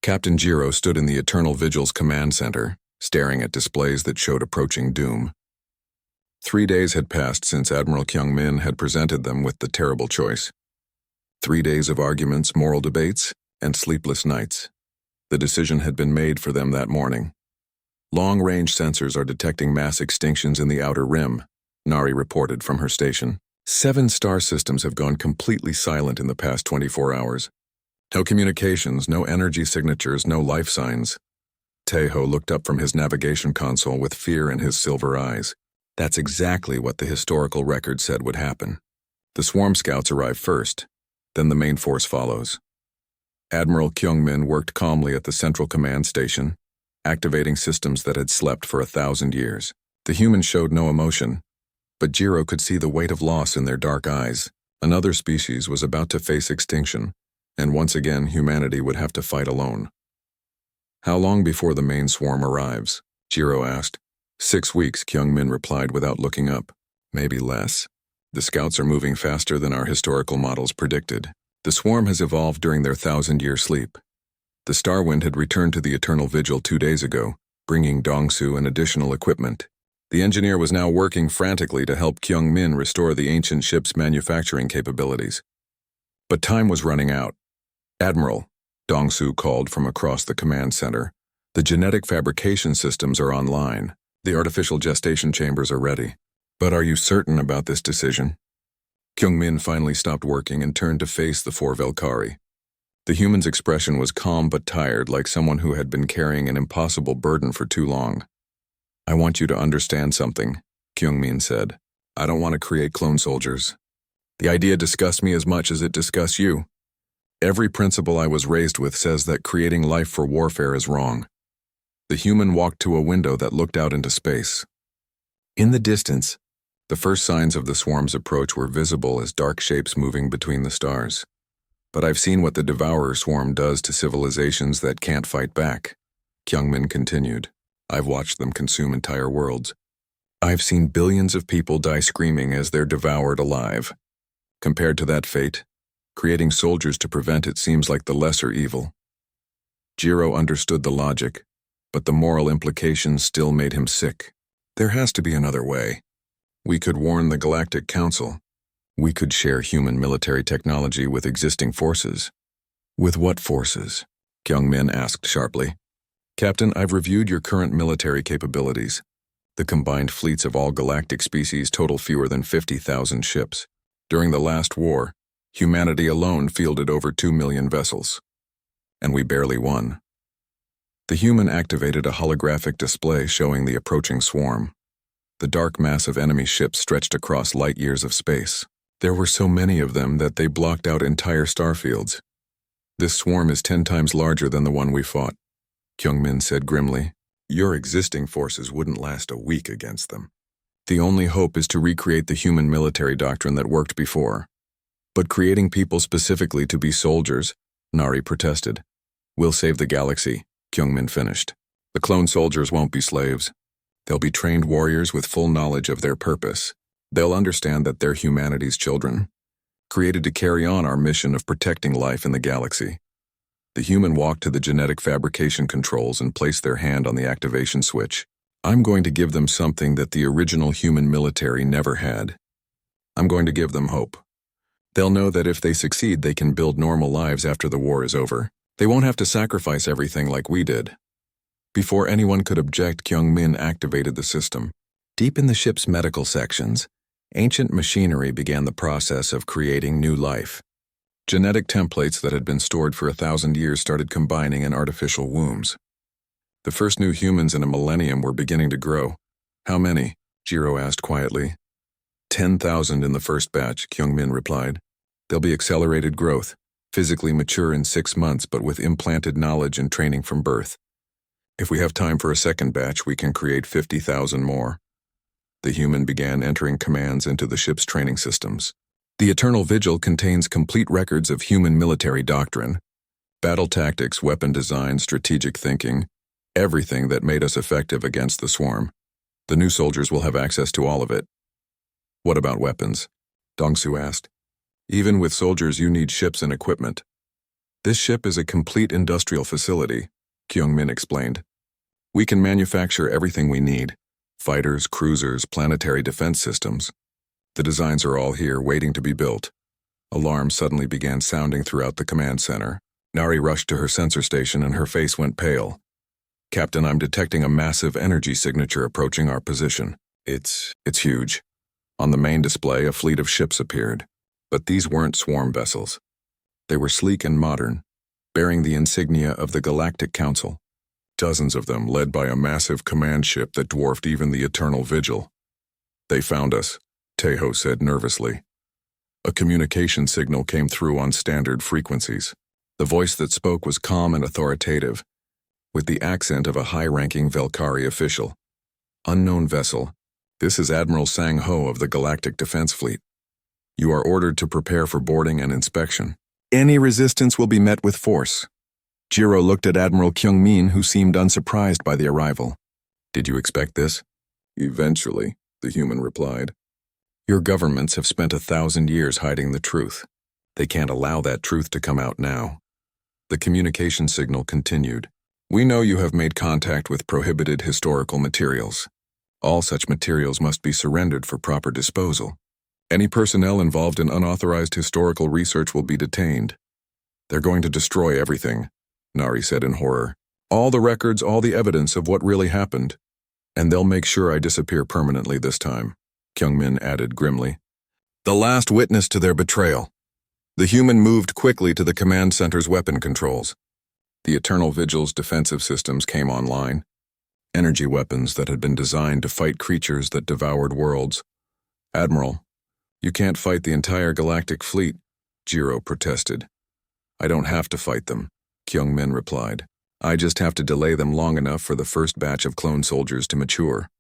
Captain Jiro stood in the Eternal Vigil's command center, staring at displays that showed approaching doom. 3 days had passed since Admiral Kyung-min had presented them with the terrible choice. 3 days of arguments, moral debates, and sleepless nights. The decision had been made for them that morning. Long-range sensors are detecting mass extinctions in the outer rim, Nari reported from her station. 7 star systems have gone completely silent in the past 24 hours. No communications, no energy signatures, no life signs. Taeho looked up from his navigation console with fear in his silver eyes. That's exactly what the historical record said would happen. The swarm scouts arrive first, then the main force follows. Admiral Kyung-min worked calmly at the central command station, activating systems that had slept for 1,000 years. The humans showed no emotion, but Jiro could see the weight of loss in their dark eyes. Another species was about to face extinction, and once again humanity would have to fight alone. How long before the main swarm arrives? Jiro asked. 6 weeks, Kyung-min replied without looking up. Maybe less. The scouts are moving faster than our historical models predicted. The swarm has evolved during their 1,000-year sleep. The Starwind had returned to the Eternal Vigil 2 days ago, bringing Dongsu and additional equipment. The engineer was now working frantically to help Kyung-min restore the ancient ship's manufacturing capabilities. But time was running out. Admiral, Dongsu called from across the command center. The genetic fabrication systems are online. The artificial gestation chambers are ready. But are you certain about this decision? Kyung-min finally stopped working and turned to face the 4 Velkari. The human's expression was calm but tired, like someone who had been carrying an impossible burden for too long. I want you to understand something, Kyung-min said. I don't want to create clone soldiers. The idea disgusts me as much as it disgusts you. Every principle I was raised with says that creating life for warfare is wrong. The human walked to a window that looked out into space. In the distance, the first signs of the swarm's approach were visible as dark shapes moving between the stars. But I've seen what the Devourer swarm does to civilizations that can't fight back, Kyung-min continued. I've watched them consume entire worlds. I've seen billions of people die screaming as they're devoured alive. Compared to that fate, creating soldiers to prevent it seems like the lesser evil. Jiro understood the logic, but the moral implications still made him sick. There has to be another way. We could warn the Galactic Council. We could share human military technology with existing forces. With what forces? Kyung-min asked sharply. Captain, I've reviewed your current military capabilities. The combined fleets of all galactic species total fewer than 50,000 ships. During the last war, humanity alone fielded over 2 million vessels. And we barely won. The human activated a holographic display showing the approaching swarm. The dark mass of enemy ships stretched across light years of space. There were so many of them that they blocked out entire starfields. This swarm is 10 times larger than the one we fought, Kyung-min said grimly. Your existing forces wouldn't last a week against them. The only hope is to recreate the human military doctrine that worked before. But creating people specifically to be soldiers, Nari protested. We'll save the galaxy, Kyung-min finished. The clone soldiers won't be slaves. They'll be trained warriors with full knowledge of their purpose. They'll understand that they're humanity's children, created to carry on our mission of protecting life in the galaxy. The human walked to the genetic fabrication controls and placed their hand on the activation switch. I'm going to give them something that the original human military never had. I'm going to give them hope. They'll know that if they succeed, they can build normal lives after the war is over. They won't have to sacrifice everything like we did. Before anyone could object, Kyung-min activated the system. Deep in the ship's medical sections, ancient machinery began the process of creating new life. Genetic templates that had been stored for 1,000 years started combining in artificial wombs. The first new humans in a millennium were beginning to grow. How many? Jiro asked quietly. 10,000 in the first batch, Kyung-min replied. There'll be accelerated growth, physically mature in 6 months but with implanted knowledge and training from birth. If we have time for a second batch, we can create 50,000 more. The human began entering commands into the ship's training systems. The Eternal Vigil contains complete records of human military doctrine, battle tactics, weapon design, strategic thinking, everything that made us effective against the swarm. The new soldiers will have access to all of it. What about weapons? Dongsu asked. Even with soldiers, you need ships and equipment. This ship is a complete industrial facility, Kyung-min explained. We can manufacture everything we need. Fighters, cruisers, planetary defense systems. The designs are all here, waiting to be built. Alarms suddenly began sounding throughout the command center. Nari rushed to her sensor station and her face went pale. Captain, I'm detecting a massive energy signature approaching our position. It's huge. On the main display, a fleet of ships appeared. But these weren't swarm vessels. They were sleek and modern, bearing the insignia of the Galactic Council. Dozens of them, led by a massive command ship that dwarfed even the Eternal Vigil. They found us, Tejo said nervously. A communication signal came through on standard frequencies. The voice that spoke was calm and authoritative, with the accent of a high-ranking Velkari official. Unknown vessel, this is Admiral Sang-ho of the Galactic Defense Fleet. You are ordered to prepare for boarding and inspection. Any resistance will be met with force. Jiro looked at Admiral Kyung-min, who seemed unsurprised by the arrival. Did you expect this? Eventually, the human replied. Your governments have spent 1,000 years hiding the truth. They can't allow that truth to come out now. The communication signal continued. We know you have made contact with prohibited historical materials. All such materials must be surrendered for proper disposal. Any personnel involved in unauthorized historical research will be detained. They're going to destroy everything, Nari said in horror. All the records, all the evidence of what really happened. And they'll make sure I disappear permanently this time, Kyung-min added grimly. The last witness to their betrayal. The human moved quickly to the command center's weapon controls. The Eternal Vigil's defensive systems came online. Energy weapons that had been designed to fight creatures that devoured worlds. Admiral, you can't fight the entire galactic fleet, Jiro protested. I don't have to fight them, Kyung-min replied. I just have to delay them long enough for the first batch of clone soldiers to mature.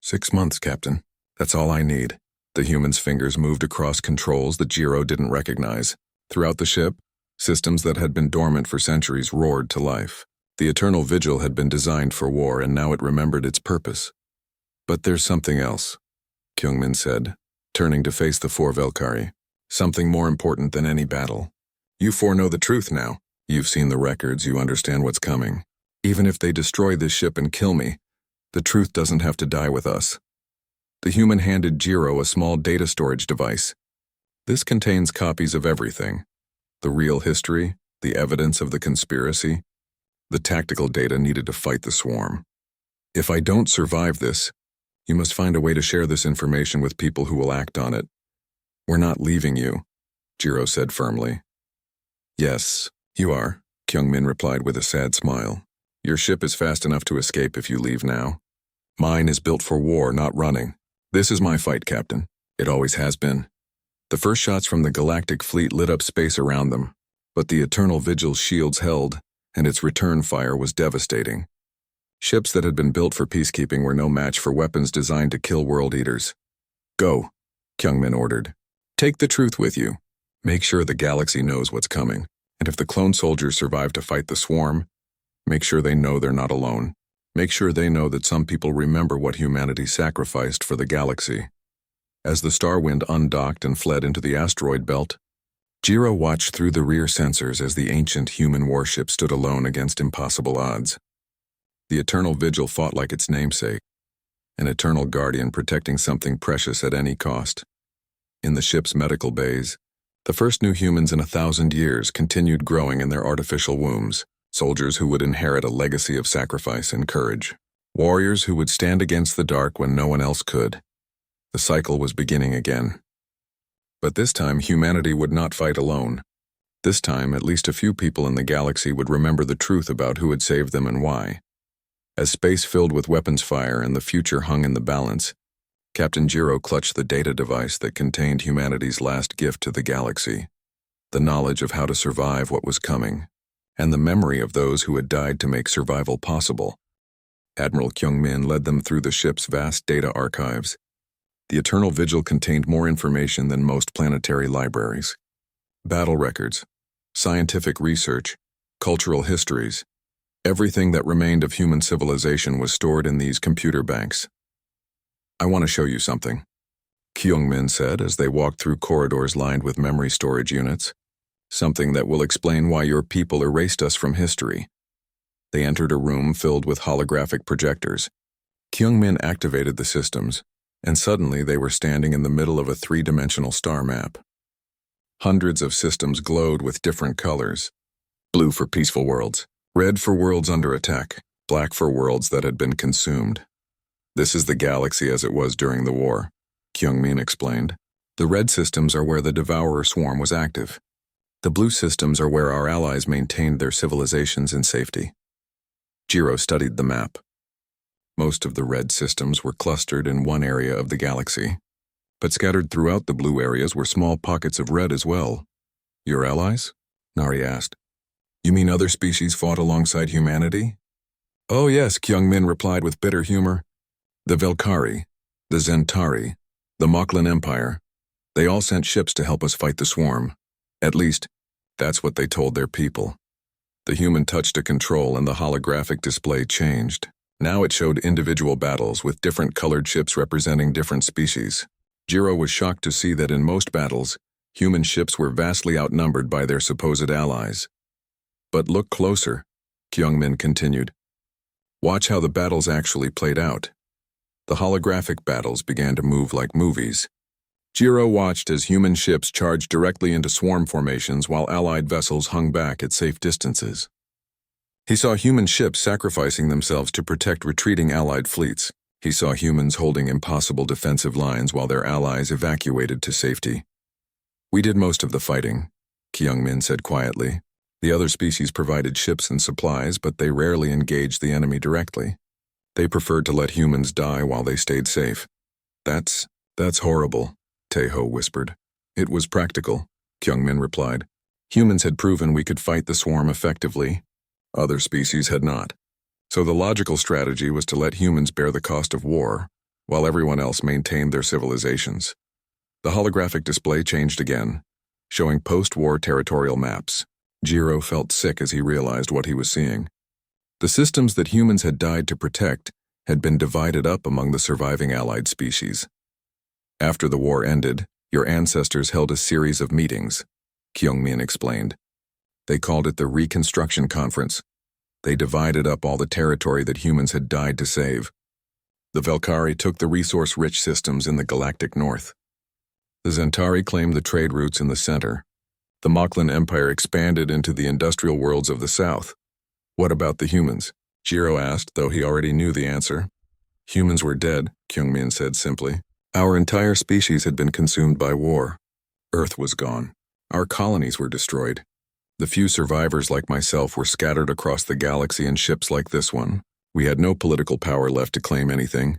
6 months, Captain. That's all I need. The human's fingers moved across controls that Jiro didn't recognize. Throughout the ship, systems that had been dormant for centuries roared to life. The Eternal Vigil had been designed for war, and now it remembered its purpose. But there's something else, Kyung-min said, turning to face the 4 Velkari. Something more important than any battle. You 4 know the truth now. You've seen the records, you understand what's coming. Even if they destroy this ship and kill me, the truth doesn't have to die with us. The human handed Jiro a small data storage device. This contains copies of everything. The real history, the evidence of the conspiracy, the tactical data needed to fight the swarm. If I don't survive this, you must find a way to share this information with people who will act on it. We're not leaving you, Jiro said firmly. Yes, you are, Kyung-min replied with a sad smile. Your ship is fast enough to escape if you leave now. Mine is built for war, not running. This is my fight, Captain. It always has been. The first shots from the Galactic Fleet lit up space around them, but the Eternal Vigil's shields held, and its return fire was devastating. Ships that had been built for peacekeeping were no match for weapons designed to kill world eaters. Go, Kyung-min ordered. Take the truth with you. Make sure the galaxy knows what's coming, and if the clone soldiers survive to fight the swarm, make sure they know they're not alone. Make sure they know that some people remember what humanity sacrificed for the galaxy. As the Starwind undocked and fled into the asteroid belt, Jiro watched through the rear sensors as the ancient human warship stood alone against impossible odds. The Eternal Vigil fought like its namesake, an eternal guardian protecting something precious at any cost. In the ship's medical bays, the first new humans in 1,000 years continued growing in their artificial wombs, soldiers who would inherit a legacy of sacrifice and courage, warriors who would stand against the dark when no one else could. The cycle was beginning again. But this time, humanity would not fight alone. This time, at least a few people in the galaxy would remember the truth about who had saved them and why. As space filled with weapons fire and the future hung in the balance, Captain Jiro clutched the data device that contained humanity's last gift to the galaxy, the knowledge of how to survive what was coming, and the memory of those who had died to make survival possible. Admiral Kyung-min led them through the ship's vast data archives. The Eternal Vigil contained more information than most planetary libraries. Battle records, scientific research, cultural histories. Everything that remained of human civilization was stored in these computer banks. I want to show you something, Kyung-min said as they walked through corridors lined with memory storage units. Something that will explain why your people erased us from history. They entered a room filled with holographic projectors. Kyungmin activated the systems, and suddenly they were standing in the middle of a three-dimensional star map. Hundreds of systems glowed with different colors. Blue for peaceful worlds, red for worlds under attack, black for worlds that had been consumed. This is the galaxy as it was during the war, Kyungmin explained. The red systems are where the Devourer swarm was active. The blue systems are where our allies maintained their civilizations in safety. Jiro studied the map. Most of the red systems were clustered in one area of the galaxy, but scattered throughout the blue areas were small pockets of red as well. Your allies? Nari asked. You mean other species fought alongside humanity? Oh yes, Kyungmin replied with bitter humor. The Velkari, the Zentari, the Moklan Empire, they all sent ships to help us fight the swarm. At least, that's what they told their people. The human touched a control and the holographic display changed. Now it showed individual battles with different colored ships representing different species. Jiro was shocked to see that in most battles, human ships were vastly outnumbered by their supposed allies. But look closer, Kyungmin continued. Watch how the battles actually played out. The holographic battles began to move like movies. Jiro watched as human ships charged directly into swarm formations while allied vessels hung back at safe distances. He saw human ships sacrificing themselves to protect retreating allied fleets. He saw humans holding impossible defensive lines while their allies evacuated to safety. We did most of the fighting, Kyungmin said quietly. The other species provided ships and supplies, but they rarely engaged the enemy directly. They preferred to let humans die while they stayed safe. That's horrible, Taeho whispered. It was practical, Kyungmin replied. Humans had proven we could fight the swarm effectively. Other species had not. So the logical strategy was to let humans bear the cost of war, while everyone else maintained their civilizations. The holographic display changed again, showing post-war territorial maps. Jiro felt sick as he realized what he was seeing. The systems that humans had died to protect had been divided up among the surviving allied species. After the war ended, your ancestors held a series of meetings, Kyungmin explained. They called it the Reconstruction Conference. They divided up all the territory that humans had died to save. The Velkari took the resource-rich systems in the galactic north. The Zentari claimed the trade routes in the center. The Moklan Empire expanded into the industrial worlds of the south. What about the humans? Jiro asked, though he already knew the answer. Humans were dead, Kyungmin said simply. Our entire species had been consumed by war. Earth was gone. Our colonies were destroyed. The few survivors like myself were scattered across the galaxy in ships like this one. We had no political power left to claim anything.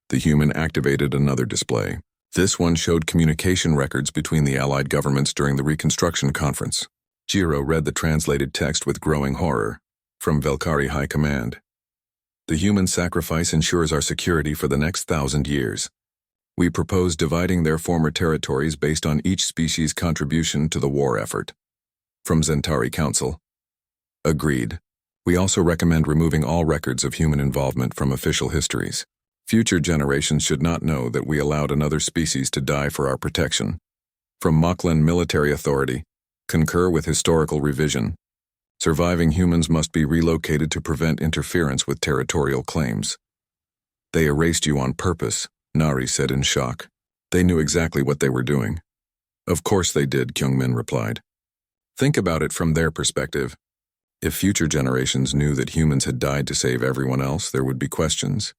The human activated another display. This one showed communication records between the Allied governments during the Reconstruction Conference. Jiro read the translated text with growing horror. From Velkari High Command. The human sacrifice ensures our security for the next 1,000 years. We propose dividing their former territories based on each species' contribution to the war effort. From Zentari Council. Agreed. We also recommend removing all records of human involvement from official histories. Future generations should not know that we allowed another species to die for our protection. From Moklan Military Authority. Concur with historical revision. Surviving humans must be relocated to prevent interference with territorial claims. They erased you on purpose, Nari said in shock. They knew exactly what they were doing. Of course they did, Kyungmin replied. Think about it from their perspective. If future generations knew that humans had died to save everyone else, there would be questions.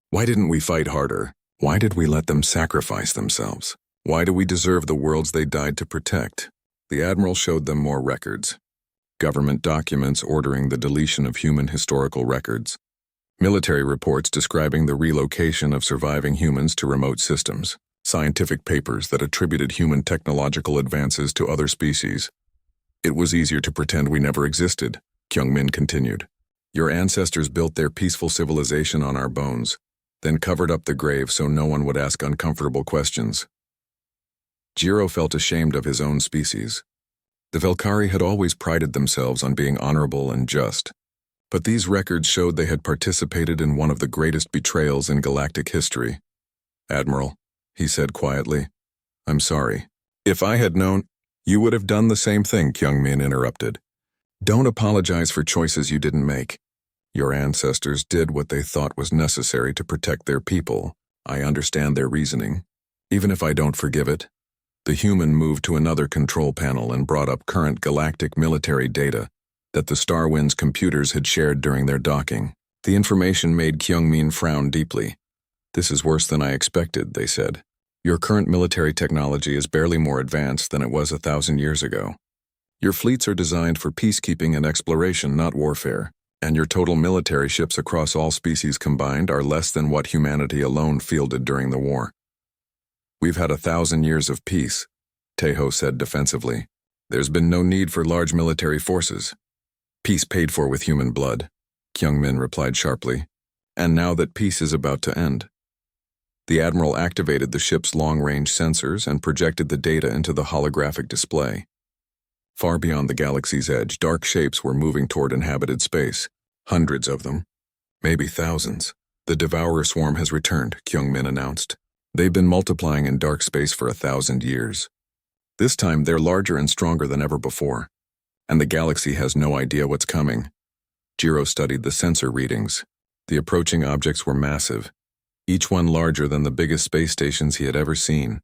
Why didn't we fight harder? Why did we let them sacrifice themselves? Why do we deserve the worlds they died to protect? The Admiral showed them more records. Government documents ordering the deletion of human historical records. Military reports describing the relocation of surviving humans to remote systems. Scientific papers that attributed human technological advances to other species. It was easier to pretend we never existed, Kyungmin continued. Your ancestors built their peaceful civilization on our bones, then covered up the grave so no one would ask uncomfortable questions. Jiro felt ashamed of his own species. The Velkari had always prided themselves on being honorable and just, but these records showed they had participated in one of the greatest betrayals in galactic history. Admiral, he said quietly, I'm sorry. If I had known, You would have done the same thing, Kyungmin interrupted. Don't apologize for choices you didn't make. Your ancestors did what they thought was necessary to protect their people. I understand their reasoning. Even if I don't forgive it. The human moved to another control panel and brought up current galactic military data that the Starwind's computers had shared during their docking. The information made Kyungmin frown deeply. This is worse than I expected, they said. Your current military technology is barely more advanced than it was 1,000 years ago. Your fleets are designed for peacekeeping and exploration, not warfare, and your total military ships across all species combined are less than what humanity alone fielded during the war. We've had 1,000 years of peace, Taeho said defensively. There's been no need for large military forces. Peace paid for with human blood, Kyungmin replied sharply. And now that peace is about to end. The Admiral activated the ship's long-range sensors and projected the data into the holographic display. Far beyond the galaxy's edge, dark shapes were moving toward inhabited space. Hundreds of them. Maybe thousands. The Devourer swarm has returned, Kyungmin announced. They've been multiplying in dark space for 1,000 years. This time they're larger and stronger than ever before. And the galaxy has no idea what's coming. Jiro studied the sensor readings. The approaching objects were massive, each one larger than the biggest space stations he had ever seen.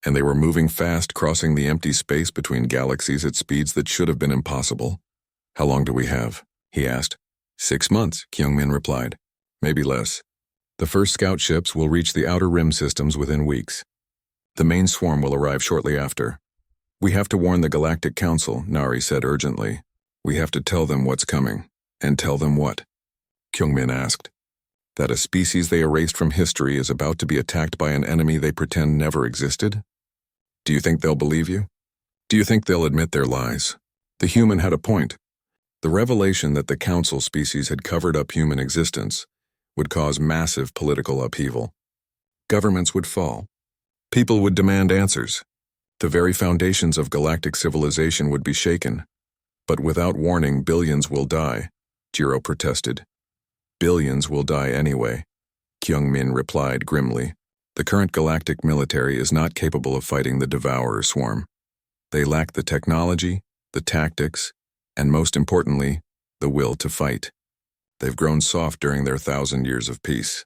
And they were moving fast, crossing the empty space between galaxies at speeds that should have been impossible. How long do we have? He asked. 6 months, Kyungmin replied. Maybe less. The first scout ships will reach the outer rim systems within weeks. The main swarm will arrive shortly after. We have to warn the Galactic Council, Nari said urgently. We have to tell them what's coming. And tell them what? Kyungmin asked. That a species they erased from history is about to be attacked by an enemy they pretend never existed? Do you think they'll believe you? Do you think they'll admit their lies? The human had a point. The revelation that the Council species had covered up human existence would cause massive political upheaval. Governments would fall. People would demand answers. The very foundations of galactic civilization would be shaken. But without warning, billions will die, Jiro protested. Billions will die anyway, Kyungmin replied grimly. The current galactic military is not capable of fighting the Devourer swarm. They lack the technology, the tactics, and most importantly, the will to fight. They've grown soft during their 1,000 years of peace.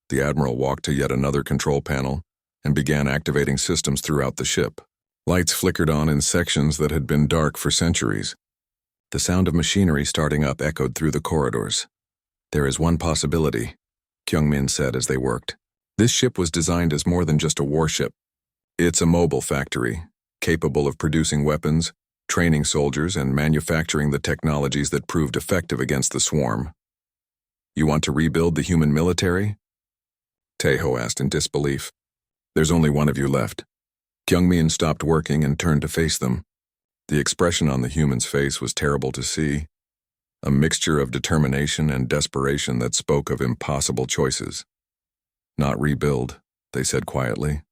The Admiral walked to yet another control panel and began activating systems throughout the ship. Lights flickered on in sections that had been dark for centuries. The sound of machinery starting up echoed through the corridors. There is one possibility, Kyungmin said as they worked. This ship was designed as more than just a warship. It's a mobile factory, capable of producing weapons, training soldiers, and manufacturing the technologies that proved effective against the swarm. You want to rebuild the human military? Taeho asked in disbelief. There's only one of you left. Kyungmin stopped working and turned to face them. The expression on the human's face was terrible to see. A mixture of determination and desperation that spoke of impossible choices. Not rebuild, they said quietly.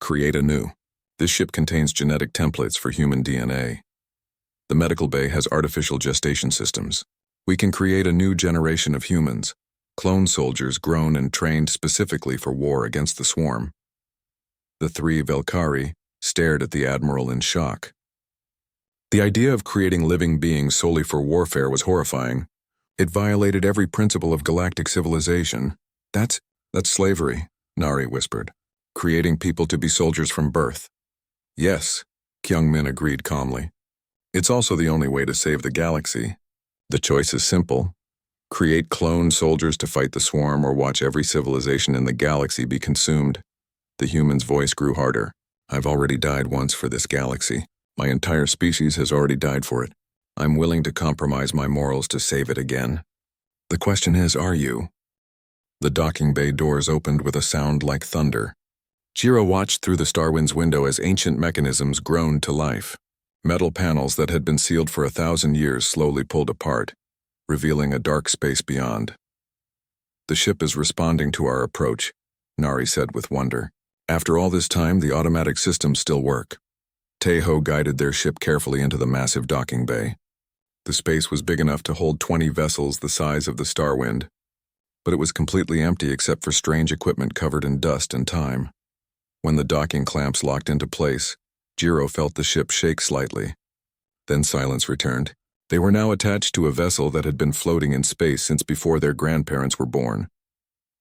Create anew. This ship contains genetic templates for human DNA. The medical bay has artificial gestation systems. We can create a new generation of humans, clone soldiers grown and trained specifically for war against the swarm. The 3 Velkari stared at the Admiral in shock. The idea of creating living beings solely for warfare was horrifying. It violated every principle of galactic civilization. That's slavery, Nari whispered. Creating people to be soldiers from birth. Yes, Kyungmin agreed calmly. It's also the only way to save the galaxy. The choice is simple. Create clone soldiers to fight the swarm or watch every civilization in the galaxy be consumed. The human's voice grew harder. I've already died once for this galaxy. My entire species has already died for it. I'm willing to compromise my morals to save it again. The question is, are you? The docking bay doors opened with a sound like thunder. Jiro watched through the Starwind's window as ancient mechanisms groaned to life. Metal panels that had been sealed for 1,000 years slowly pulled apart, revealing a dark space beyond. The ship is responding to our approach, Nari said with wonder. After all this time, the automatic systems still work. Taeho guided their ship carefully into the massive docking bay. The space was big enough to hold 20 vessels the size of the Starwind, but it was completely empty except for strange equipment covered in dust and time. When the docking clamps locked into place, Jiro felt the ship shake slightly. Then silence returned. They were now attached to a vessel that had been floating in space since before their grandparents were born.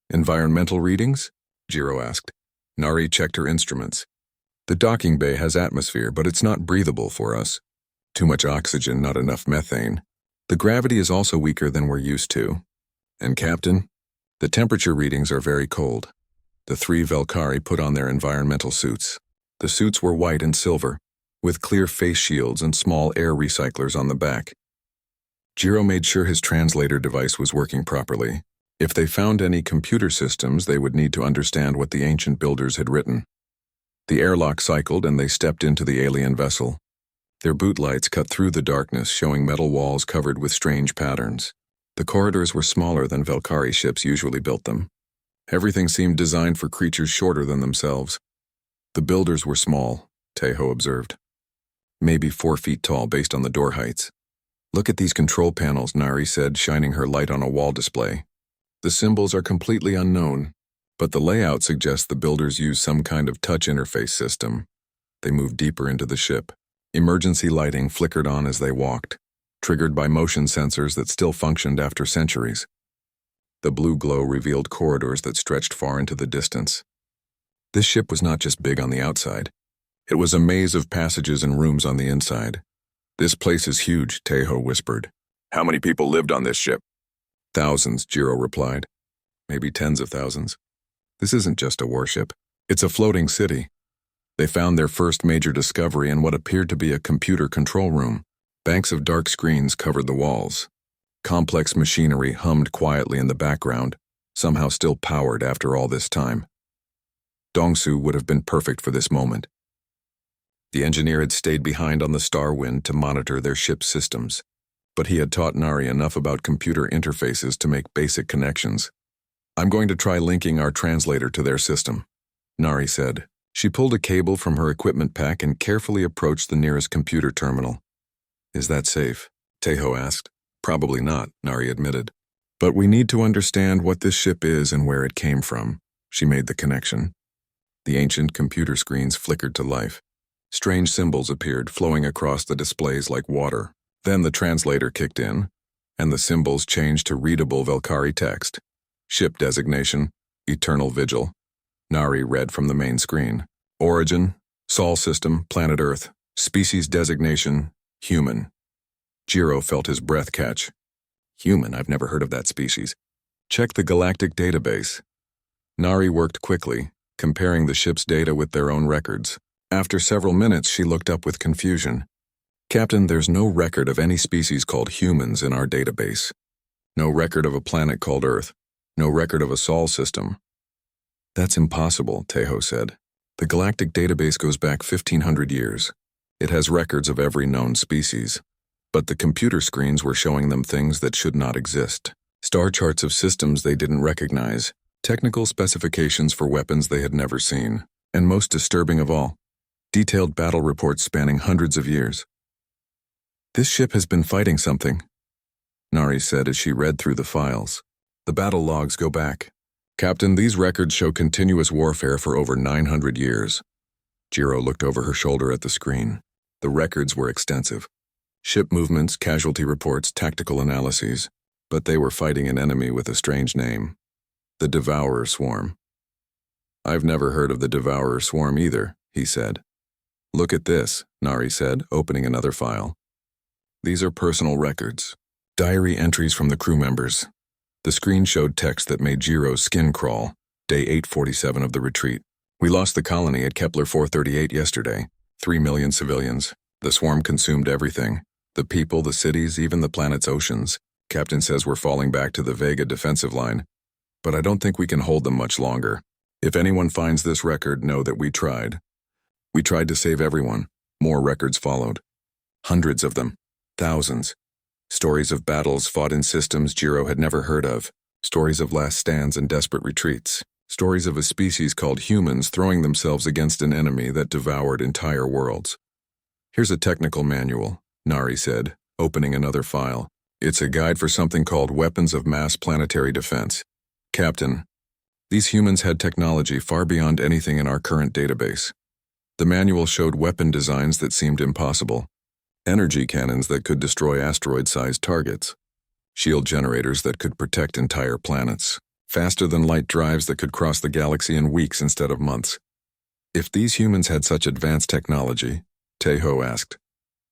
Environmental readings? Jiro asked. Nari checked her instruments. The docking bay has atmosphere, but it's not breathable for us. Too much oxygen, not enough methane. The gravity is also weaker than we're used to. And Captain? The temperature readings are very cold. The 3 Velkari put on their environmental suits. The suits were white and silver, with clear face shields and small air recyclers on the back. Jiro made sure his translator device was working properly. If they found any computer systems, they would need to understand what the ancient builders had written. The airlock cycled and they stepped into the alien vessel. Their boot lights cut through the darkness, showing metal walls covered with strange patterns. The corridors were smaller than Velkari ships usually built them. Everything seemed designed for creatures shorter than themselves. The builders were small, Tejo observed. Maybe 4 feet tall based on the door heights. Look at these control panels, Nari said, shining her light on a wall display. The symbols are completely unknown, but the layout suggests the builders use some kind of touch interface system. They moved deeper into the ship. Emergency lighting flickered on as they walked, triggered by motion sensors that still functioned after centuries. The blue glow revealed corridors that stretched far into the distance. This ship was not just big on the outside. It was a maze of passages and rooms on the inside. This place is huge, Tejo whispered. How many people lived on this ship? Thousands, Jiro replied. Maybe tens of thousands. This isn't just a warship. It's a floating city. They found their first major discovery in what appeared to be a computer control room. Banks of dark screens covered the walls. Complex machinery hummed quietly in the background, somehow still powered after all this time. Dongsu would have been perfect for this moment. The engineer had stayed behind on the Star Wind to monitor their ship's systems, but he had taught Nari enough about computer interfaces to make basic connections. I'm going to try linking our translator to their system, Nari said. She pulled a cable from her equipment pack and carefully approached the nearest computer terminal. Is that safe? Tejo asked. Probably not, Nari admitted. But we need to understand what this ship is and where it came from. She made the connection. The ancient computer screens flickered to life. Strange symbols appeared, flowing across the displays like water. Then the translator kicked in, and the symbols changed to readable Velkari text. Ship designation, Eternal Vigil. Nari read from the main screen. Origin, Sol System, Planet Earth. Species designation, Human. Jiro felt his breath catch. Human, I've never heard of that species. Check the Galactic database. Nari worked quickly, comparing the ship's data with their own records. After several minutes, she looked up with confusion. Captain, there's no record of any species called humans in our database. No record of a planet called Earth. No record of a Sol system. That's impossible, Tejo said. The Galactic database goes back 1,500 years. It has records of every known species. But the computer screens were showing them things that should not exist. Star charts of systems they didn't recognize. Technical specifications for weapons they had never seen. And most disturbing of all, detailed battle reports spanning hundreds of years. This ship has been fighting something, Nari said as she read through the files. The battle logs go back. Captain, these records show continuous warfare for over 900 years. Jiro looked over her shoulder at the screen. The records were extensive. Ship movements, casualty reports, tactical analyses. But they were fighting an enemy with a strange name. The Devourer Swarm. I've never heard of the Devourer Swarm either, he said. Look at this, Nari said, opening another file. These are personal records. Diary entries from the crew members. The screen showed text that made Jiro's skin crawl. Day 847 of the retreat. We lost the colony at Kepler 438 yesterday. 3 million civilians. The swarm consumed everything. The people, the cities, even the planet's oceans. Captain says we're falling back to the Vega defensive line. But I don't think we can hold them much longer. If anyone finds this record, know that we tried. We tried to save everyone. More records followed. Hundreds of them. Thousands. Stories of battles fought in systems Jiro had never heard of. Stories of last stands and desperate retreats. Stories of a species called humans throwing themselves against an enemy that devoured entire worlds. Here's a technical manual, Nari said, opening another file. It's a guide for something called Weapons of Mass Planetary Defense. Captain, these humans had technology far beyond anything in our current database. The manual showed weapon designs that seemed impossible. Energy cannons that could destroy asteroid-sized targets. Shield generators that could protect entire planets. Faster-than-light drives that could cross the galaxy in weeks instead of months. If these humans had such advanced technology, Taeho asked,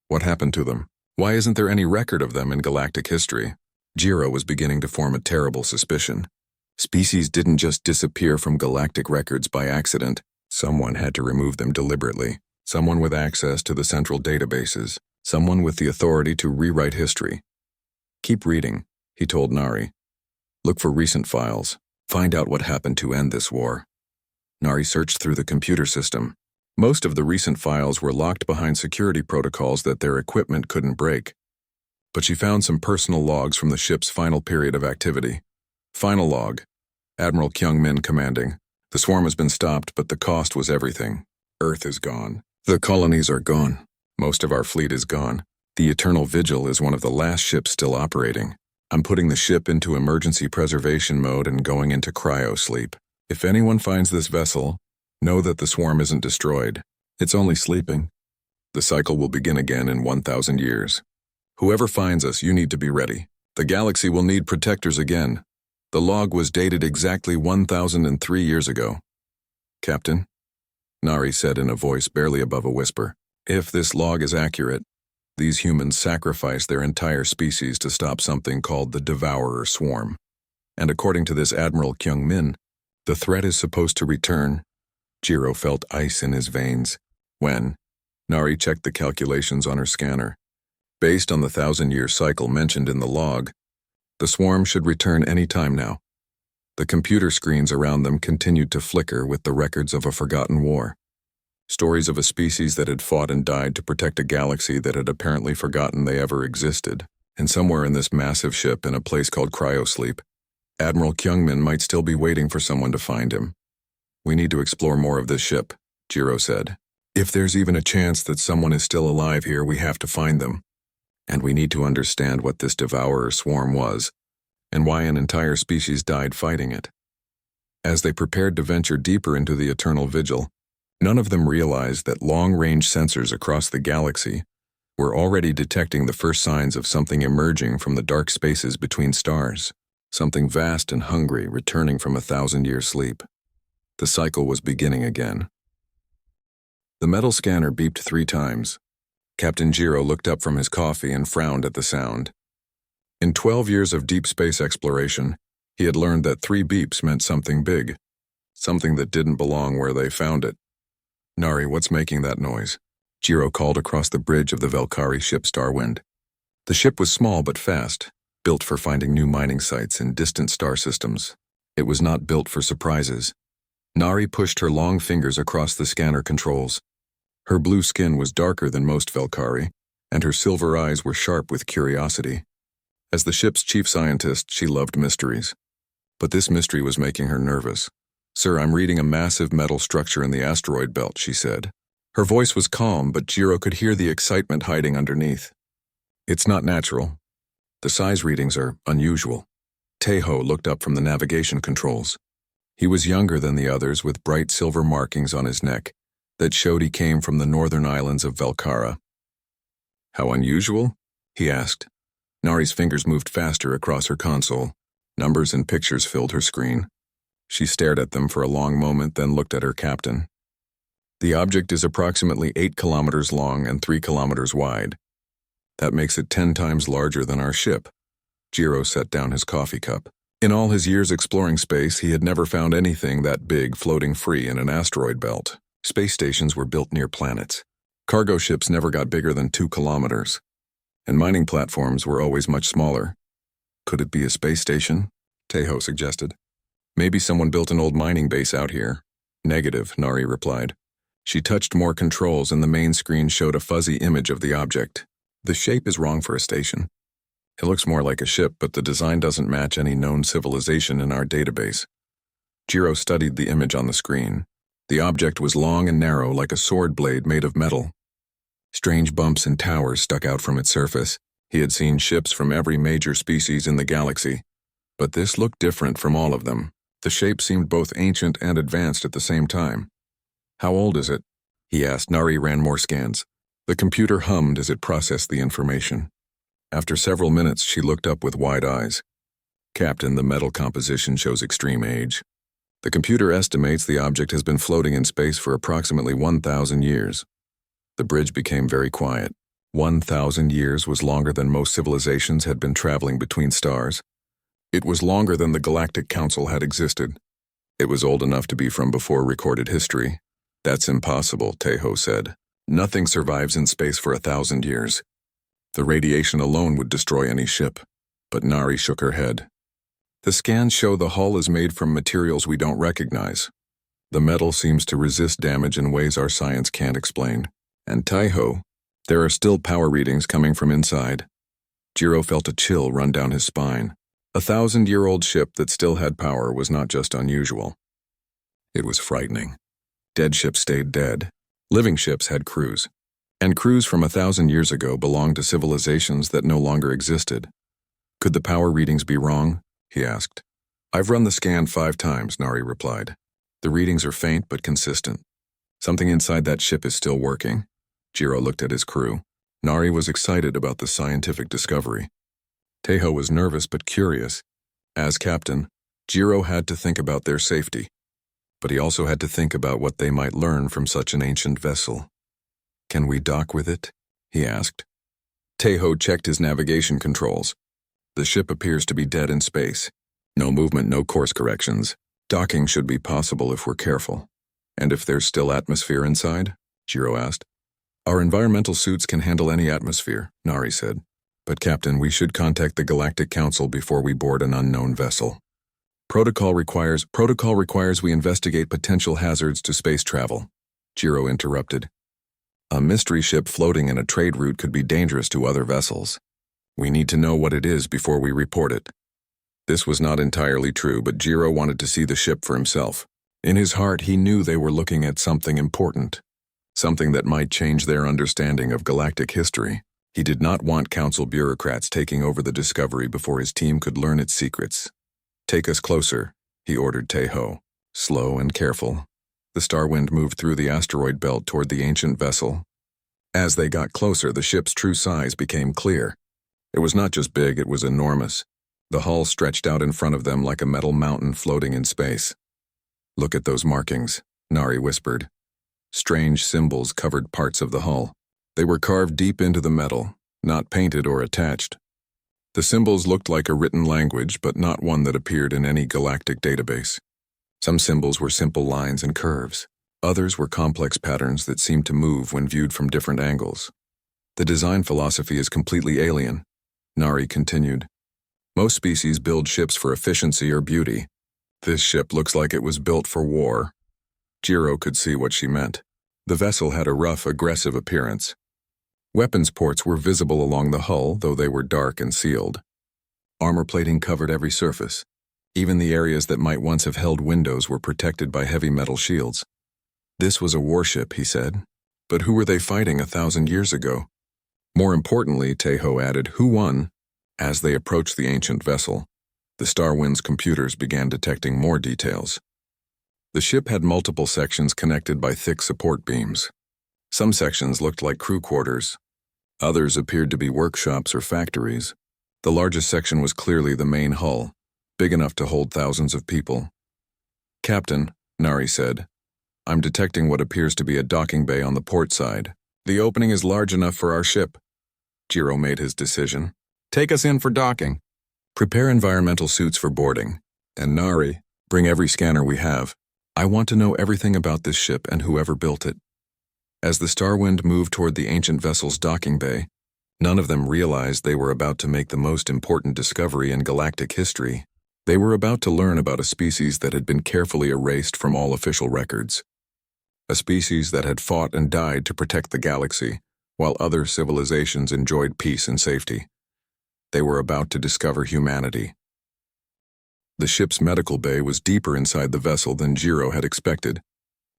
what happened to them? Why isn't there any record of them in galactic history? Jiro was beginning to form a terrible suspicion. Species didn't just disappear from galactic records by accident. Someone had to remove them deliberately. Someone with access to the central databases. Someone with the authority to rewrite history. Keep reading, he told Nari. Look for recent files. Find out what happened to end this war. Nari searched through the computer system. Most of the recent files were locked behind security protocols that their equipment couldn't break. But she found some personal logs from the ship's final period of activity. Final log. Admiral Kyung-min commanding. The swarm has been stopped, but the cost was everything. Earth is gone. The colonies are gone. Most of our fleet is gone. The Eternal Vigil is one of the last ships still operating. I'm putting the ship into emergency preservation mode and going into cryo-sleep. If anyone finds this vessel, know that the swarm isn't destroyed. It's only sleeping. The cycle will begin again in 1,000 years. Whoever finds us, you need to be ready. The galaxy will need protectors again. The log was dated exactly 1,003 years ago. Captain, Nari said in a voice barely above a whisper, if this log is accurate, these humans sacrificed their entire species to stop something called the Devourer Swarm. And according to this Admiral Kyung-min, the threat is supposed to return. Jiro felt ice in his veins. When? Nari checked the calculations on her scanner. Based on the 1,000-year cycle mentioned in the log, the swarm should return any time now. The computer screens around them continued to flicker with the records of a forgotten war. Stories of a species that had fought and died to protect a galaxy that had apparently forgotten they ever existed. And somewhere in this massive ship in a place called cryosleep, Admiral Kyung-min might still be waiting for someone to find him. We need to explore more of this ship, Jiro said. If there's even a chance that someone is still alive here, we have to find them. And we need to understand what this Devourer Swarm was, and why an entire species died fighting it. As they prepared to venture deeper into the Eternal Vigil, none of them realized that long-range sensors across the galaxy were already detecting the first signs of something emerging from the dark spaces between stars, something vast and hungry returning from a 1,000-year sleep. The cycle was beginning again. The metal scanner beeped 3 times. Captain Jiro looked up from his coffee and frowned at the sound. In 12 years of deep space exploration, he had learned that 3 beeps meant something big, something that didn't belong where they found it. Nari, what's making that noise? Jiro called across the bridge of the Velkari ship Starwind. The ship was small but fast, built for finding new mining sites in distant star systems. It was not built for surprises. Nari pushed her long fingers across the scanner controls. Her blue skin was darker than most Velkari, and her silver eyes were sharp with curiosity. As the ship's chief scientist, she loved mysteries. But this mystery was making her nervous. Sir, I'm reading a massive metal structure in the asteroid belt, she said. Her voice was calm, but Jiro could hear the excitement hiding underneath. It's not natural. The size readings are unusual. Taeho looked up from the navigation controls. He was younger than the others, with bright silver markings on his neck that showed he came from the northern islands of Velkara. How unusual? He asked. Nari's fingers moved faster across her console. Numbers and pictures filled her screen. She stared at them for a long moment, then looked at her captain. The object is approximately 8 kilometers long and 3 kilometers wide. That makes it 10 times larger than our ship. Jiro set down his coffee cup. In all his years exploring space, he had never found anything that big floating free in an asteroid belt. Space stations were built near planets. Cargo ships never got bigger than 2 kilometers. And mining platforms were always much smaller. Could it be a space station? Taeho suggested. Maybe someone built an old mining base out here. Negative, Nari replied. She touched more controls and the main screen showed a fuzzy image of the object. The shape is wrong for a station. It looks more like a ship, but the design doesn't match any known civilization in our database. Jiro studied the image on the screen. The object was long and narrow like a sword blade made of metal. Strange bumps and towers stuck out from its surface. He had seen ships from every major species in the galaxy, but this looked different from all of them. The shape seemed both ancient and advanced at the same time. How old is it? he asked. Nari ran more scans. The computer hummed as it processed the information. After several minutes, she looked up with wide eyes. Captain, the metal composition shows extreme age. The computer estimates the object has been floating in space for approximately 1,000 years. The bridge became very quiet. 1,000 years was longer than most civilizations had been traveling between stars. It was longer than the Galactic Council had existed. It was old enough to be from before recorded history. That's impossible, Tejo said. Nothing survives in space for 1,000 years. The radiation alone would destroy any ship. But Nari shook her head. The scans show the hull is made from materials we don't recognize. The metal seems to resist damage in ways our science can't explain. And Tejo, there are still power readings coming from inside. Jiro felt a chill run down his spine. 1,000-year-old ship that still had power was not just unusual. It was frightening. Dead ships stayed dead. Living ships had crews. And crews from 1,000 years ago belonged to civilizations that no longer existed. Could the power readings be wrong? He asked. I've run the scan 5 times, Nari replied. The readings are faint but consistent. Something inside that ship is still working. Jiro looked at his crew. Nari was excited about the scientific discovery. Tejo was nervous but curious. As captain, Jiro had to think about their safety. But he also had to think about what they might learn from such an ancient vessel. Can we dock with it? He asked. Tejo checked his navigation controls. The ship appears to be dead in space. No movement, no course corrections. Docking should be possible if we're careful. And if there's still atmosphere inside? Jiro asked. Our environmental suits can handle any atmosphere, Nari said. But Captain, we should contact the Galactic Council before we board an unknown vessel. Protocol requires we investigate potential hazards to space travel. Jiro interrupted. A mystery ship floating in a trade route could be dangerous to other vessels. We need to know what it is before we report it. This was not entirely true, but Jiro wanted to see the ship for himself. In his heart, he knew they were looking at something important, something that might change their understanding of galactic history. He did not want council bureaucrats taking over the discovery before his team could learn its secrets. Take us closer, he ordered Tejo, slow and careful. The Starwind moved through the asteroid belt toward the ancient vessel. As they got closer, the ship's true size became clear. It was not just big, it was enormous. The hull stretched out in front of them like a metal mountain floating in space. Look at those markings, Nari whispered. Strange symbols covered parts of the hull. They were carved deep into the metal, not painted or attached. The symbols looked like a written language, but not one that appeared in any galactic database. Some symbols were simple lines and curves. Others were complex patterns that seemed to move when viewed from different angles. The design philosophy is completely alien, Nari continued. Most species build ships for efficiency or beauty. This ship looks like it was built for war. Jiro could see what she meant. The vessel had a rough, aggressive appearance. Weapons ports were visible along the hull, though they were dark and sealed. Armor plating covered every surface. Even the areas that might once have held windows were protected by heavy metal shields. This was a warship, he said. But who were they fighting 1,000 years ago? More importantly, Tejo added, who won? As they approached the ancient vessel, the Starwind's computers began detecting more details. The ship had multiple sections connected by thick support beams. Some sections looked like crew quarters. Others appeared to be workshops or factories. The largest section was clearly the main hull, big enough to hold thousands of people. Captain, Nari said, I'm detecting what appears to be a docking bay on the port side. The opening is large enough for our ship. Jiro made his decision. Take us in for docking. Prepare environmental suits for boarding. And Nari, bring every scanner we have. I want to know everything about this ship and whoever built it. As the Starwind moved toward the ancient vessel's docking bay, none of them realized they were about to make the most important discovery in galactic history. They were about to learn about a species that had been carefully erased from all official records. A species that had fought and died to protect the galaxy, while other civilizations enjoyed peace and safety. They were about to discover humanity. The ship's medical bay was deeper inside the vessel than Jiro had expected.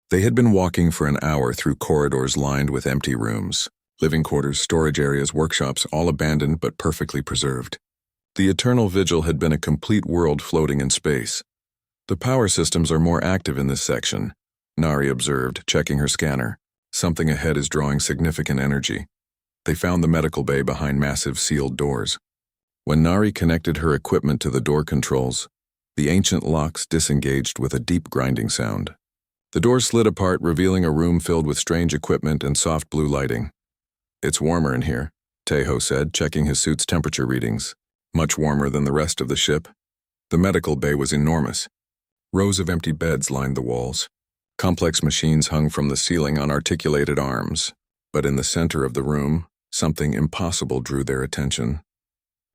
They had been walking for an hour through corridors lined with empty rooms, living quarters, storage areas, workshops, all abandoned but perfectly preserved. The eternal vigil had been a complete world floating in space. The power systems are more active in this section, Nari observed, checking her scanner. Something ahead is drawing significant energy. They found the medical bay behind massive sealed doors. When Nari connected her equipment to the door controls, the ancient locks disengaged with a deep grinding sound. The door slid apart, revealing a room filled with strange equipment and soft blue lighting. "It's warmer in here," Tejo said, checking his suit's temperature readings. Much warmer than the rest of the ship. The medical bay was enormous. Rows of empty beds lined the walls. Complex machines hung from the ceiling on articulated arms. But in the center of the room, something impossible drew their attention.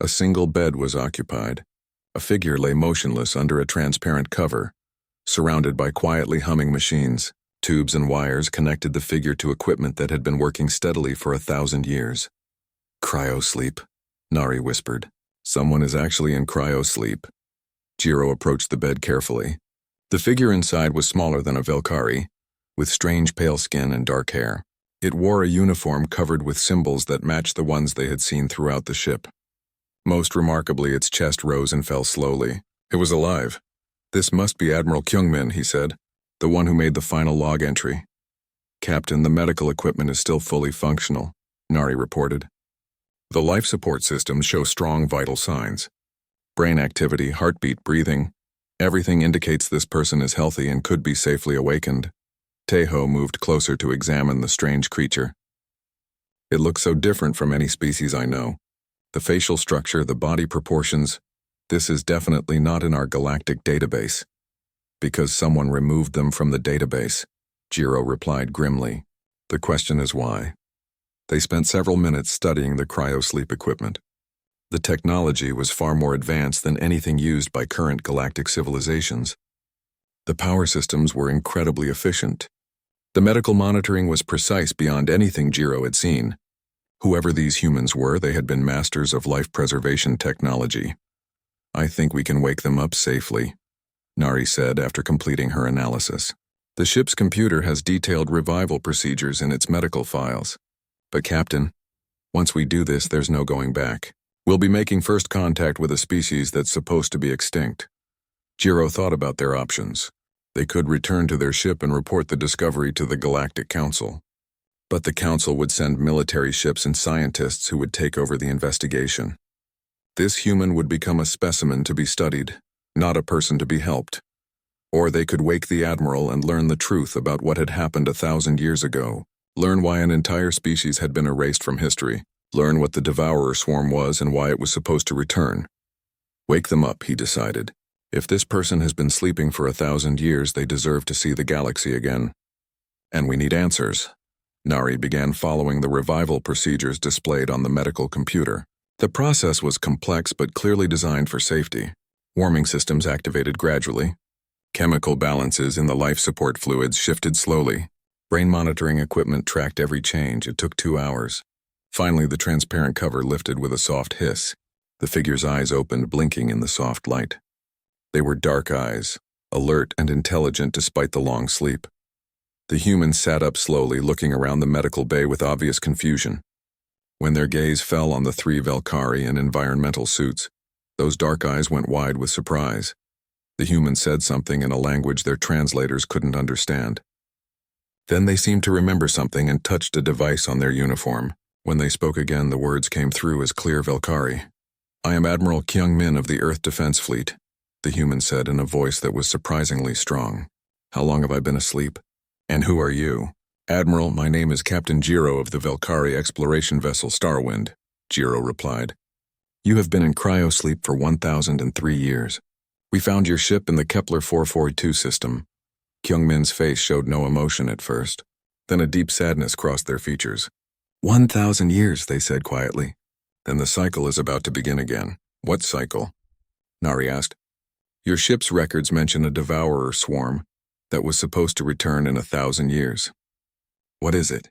A single bed was occupied. A figure lay motionless under a transparent cover, surrounded by quietly humming machines. Tubes and wires connected the figure to equipment that had been working steadily for 1,000 years. "Cryo-sleep," Nari whispered. "Someone is actually in cryo-sleep." Jiro approached the bed carefully. The figure inside was smaller than a Velkari, with strange pale skin and dark hair. It wore a uniform covered with symbols that matched the ones they had seen throughout the ship. Most remarkably, its chest rose and fell slowly. It was alive. "This must be Admiral Kyungmin," he said, "the one who made the final log entry." "Captain, the medical equipment is still fully functional," Nari reported. "The life support systems show strong vital signs. Brain activity, heartbeat, breathing. Everything indicates this person is healthy and could be safely awakened." Tejo moved closer to examine the strange creature. "It looks so different from any species I know. The facial structure, the body proportions. This is definitely not in our galactic database." "Because someone removed them from the database," Jiro replied grimly. "The question is why." They spent several minutes studying the cryo-sleep equipment. The technology was far more advanced than anything used by current galactic civilizations. The power systems were incredibly efficient. The medical monitoring was precise beyond anything Jiro had seen. Whoever these humans were, they had been masters of life preservation technology. "I think we can wake them up safely," Nari said after completing her analysis. "The ship's computer has detailed revival procedures in its medical files. But Captain, once we do this, there's no going back. We'll be making first contact with a species that's supposed to be extinct." Jiro thought about their options. They could return to their ship and report the discovery to the Galactic Council. But the Council would send military ships and scientists who would take over the investigation. This human would become a specimen to be studied, not a person to be helped. Or they could wake the Admiral and learn the truth about what had happened 1,000 years ago, learn why an entire species had been erased from history, learn what the Devourer swarm was and why it was supposed to return. Wake them up, he decided. If this person has been sleeping for 1,000 years, they deserve to see the galaxy again. And we need answers. Nari began following the revival procedures displayed on the medical computer. The process was complex but clearly designed for safety. Warming systems activated gradually. Chemical balances in the life support fluids shifted slowly. Brain monitoring equipment tracked every change. It took 2 hours. Finally, the transparent cover lifted with a soft hiss. The figure's eyes opened, blinking in the soft light. They were dark eyes, alert and intelligent despite the long sleep. The human sat up slowly, looking around the medical bay with obvious confusion. When their gaze fell on the 3 Velkari in environmental suits, those dark eyes went wide with surprise. The human said something in a language their translators couldn't understand. Then they seemed to remember something and touched a device on their uniform. When they spoke again, the words came through as clear Velkari. "I am Admiral Kyungmin of the Earth Defense Fleet," the human said in a voice that was surprisingly strong. "How long have I been asleep? And who are you?" "Admiral, my name is Captain Jiro of the Velkari exploration vessel Starwind," Jiro replied. "You have been in cryo-sleep for 1,003 years. We found your ship in the Kepler 442 system." Kyungmin's face showed no emotion at first. Then a deep sadness crossed their features. 1,000 years, they said quietly. "Then the cycle is about to begin again." "What cycle?" Nari asked. "Your ship's records mention a devourer swarm that was supposed to return in 1,000 years. What is it?"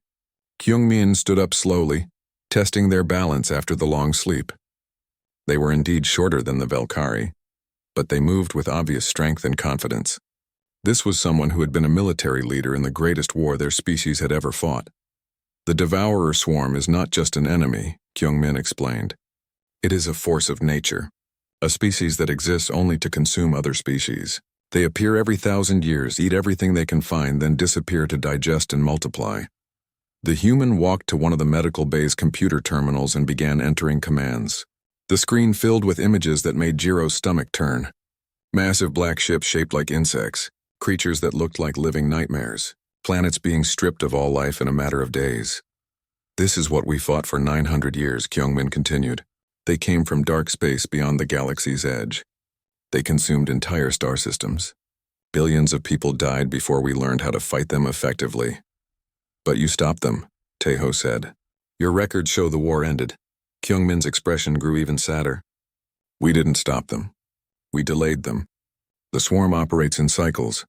Kyungmin stood up slowly, testing their balance after the long sleep. They were indeed shorter than the Velkari, but they moved with obvious strength and confidence. This was someone who had been a military leader in the greatest war their species had ever fought. "The devourer swarm is not just an enemy," Kyungmin explained. "It is a force of nature, a species that exists only to consume other species. They appear every 1,000 years, eat everything they can find, then disappear to digest and multiply. The human walked to one of the medical bay's computer terminals and began entering commands. The screen filled with images that made Jiro's stomach turn. Massive black ships shaped like insects, creatures that looked like living nightmares, planets being stripped of all life in a matter of days. This is what we fought for 900 years, Kyungmin continued. They came from dark space beyond the galaxy's edge. They consumed entire star systems. Billions of people died before we learned how to fight them effectively. But you stopped them, Taeho said. Your records show the war ended. Kyungmin's expression grew even sadder. We didn't stop them. We delayed them. The swarm operates in cycles.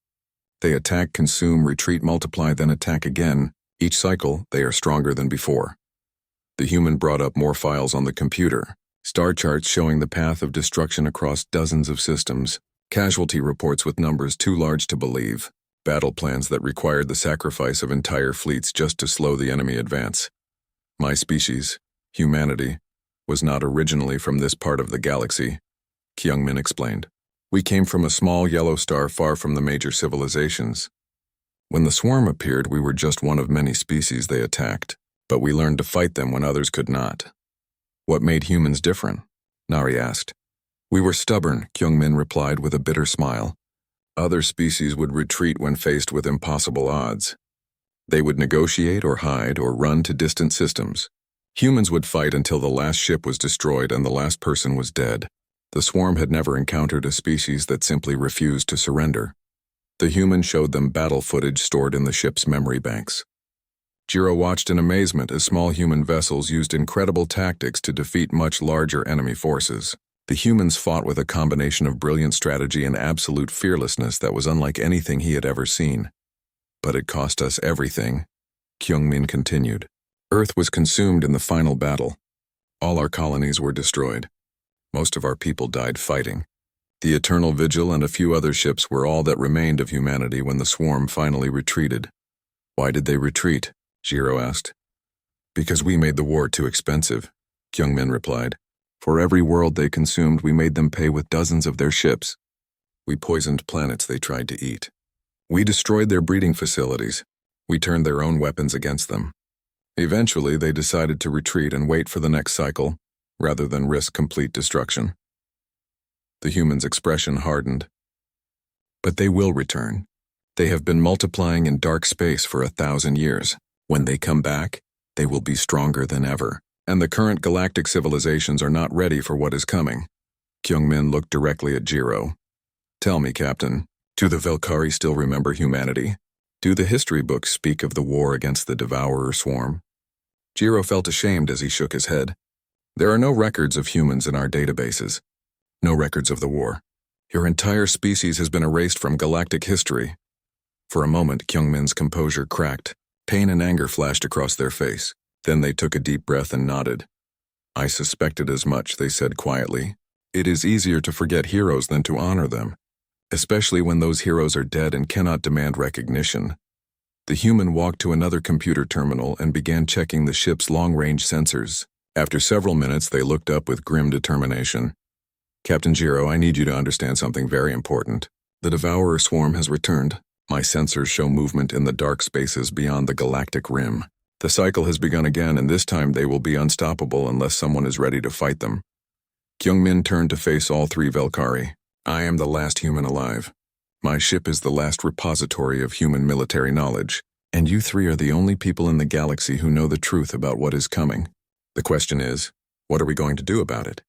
They attack, consume, retreat, multiply, then attack again. Each cycle, they are stronger than before. The human brought up more files on the computer. Star charts showing the path of destruction across dozens of systems. Casualty reports with numbers too large to believe. Battle plans that required the sacrifice of entire fleets just to slow the enemy advance. My species, humanity, was not originally from this part of the galaxy, Kyungmin explained. We came from a small yellow star far from the major civilizations. When the swarm appeared, we were just one of many species they attacked, but we learned to fight them when others could not. What made humans different? Nari asked. We were stubborn, Kyungmin replied with a bitter smile. Other species would retreat when faced with impossible odds. They would negotiate or hide or run to distant systems. Humans would fight until the last ship was destroyed and the last person was dead. The swarm had never encountered a species that simply refused to surrender. The human showed them battle footage stored in the ship's memory banks. Jiro watched in amazement as small human vessels used incredible tactics to defeat much larger enemy forces. The humans fought with a combination of brilliant strategy and absolute fearlessness that was unlike anything he had ever seen. But it cost us everything, Kyungmin continued. Earth was consumed in the final battle. All our colonies were destroyed. Most of our people died fighting. The Eternal Vigil and a few other ships were all that remained of humanity when the swarm finally retreated. Why did they retreat? Jiro asked. Because we made the war too expensive, Kyungmin replied. For every world they consumed, we made them pay with dozens of their ships. We poisoned planets they tried to eat. We destroyed their breeding facilities. We turned their own weapons against them. Eventually, they decided to retreat and wait for the next cycle, rather than risk complete destruction. The human's expression hardened. But they will return. They have been multiplying in dark space for 1,000 years. When they come back, they will be stronger than ever. And the current galactic civilizations are not ready for what is coming. Kyungmin looked directly at Jiro. Tell me, Captain, do the Velkari still remember humanity? Do the history books speak of the war against the Devourer swarm? Jiro felt ashamed as he shook his head. There are no records of humans in our databases. No records of the war. Your entire species has been erased from galactic history. For a moment, Kyungmin's composure cracked. Pain and anger flashed across their face. Then they took a deep breath and nodded. I suspected as much, they said quietly. It is easier to forget heroes than to honor them, especially when those heroes are dead and cannot demand recognition. The human walked to another computer terminal and began checking the ship's long-range sensors. After several minutes, they looked up with grim determination. Captain Jiro, I need you to understand something very important. The Devourer swarm has returned. My sensors show movement in the dark spaces beyond the galactic rim. The cycle has begun again, and this time they will be unstoppable unless someone is ready to fight them. Kyungmin turned to face all three Velkari. I am the last human alive. My ship is the last repository of human military knowledge, and you three are the only people in the galaxy who know the truth about what is coming. The question is, what are we going to do about it?